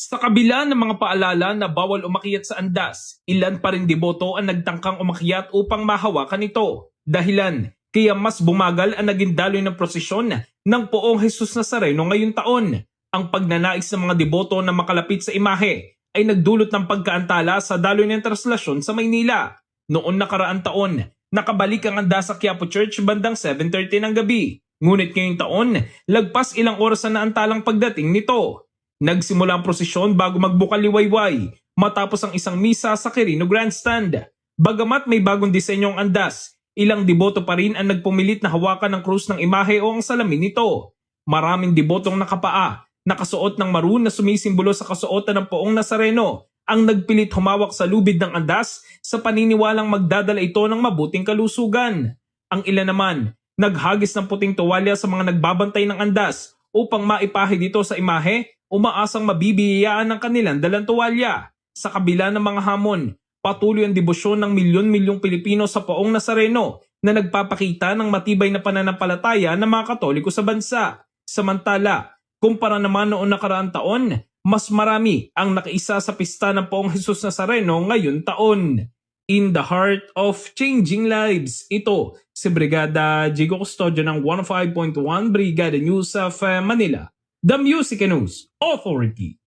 Sa kabila ng mga paalala na bawal umakyat sa andas, ilan pa rin deboto ang nagtangkang umakyat upang mahawakan ito. Dahilan, kaya mas bumagal ang naging daloy ng prosesyon ng Poong Jesus Nazareno ngayong taon. Ang pagnanais ng mga deboto na makalapit sa imahe ay nagdulot ng pagkaantala sa daloy ng traslasyon sa Maynila. Noon nakaraang taon, nakabalik ang andas sa Quiapo Church bandang 7:30 ng gabi. Ngunit ngayong taon, lagpas ilang oras na naantalang pagdating nito. Nagsimula ang prosesyon bago magbukal liwayway matapos ang isang misa sa Quirino Grandstand. Bagamat may bagong disenyo ang andas, ilang deboto pa rin ang nagpumilit na hawakan ng krus ng imahe o ang salamin nito. Maraming debotong nakapaa, nakasuot ng maroon na sumisimbolo sa kasuotan ng Poong Nazareno ang nagpilit humawak sa lubid ng andas sa paniniwalang magdadala ito ng mabuting kalusugan. Ang ilan naman, naghagis ng puting tuwalya sa mga nagbabantay ng andas upang maipahe dito sa imahe, umaasang mabibiyayaan ng kanilang dalang tuwalya. Sa kabila ng mga hamon, patuloy ang debosyon ng milyon-milyong Pilipino sa Poong Nazareno na nagpapakita ng matibay na pananampalataya ng mga Katoliko sa bansa. Samantala, kumpara naman noong nakaraang taon, mas marami ang nakaisa sa pista ng Poong Jesus Nazareno ngayon taon. In the heart of changing lives, ito si Brigada Jigo Custodio ng 105.1 Brigada News of Manila, the Music News Authority.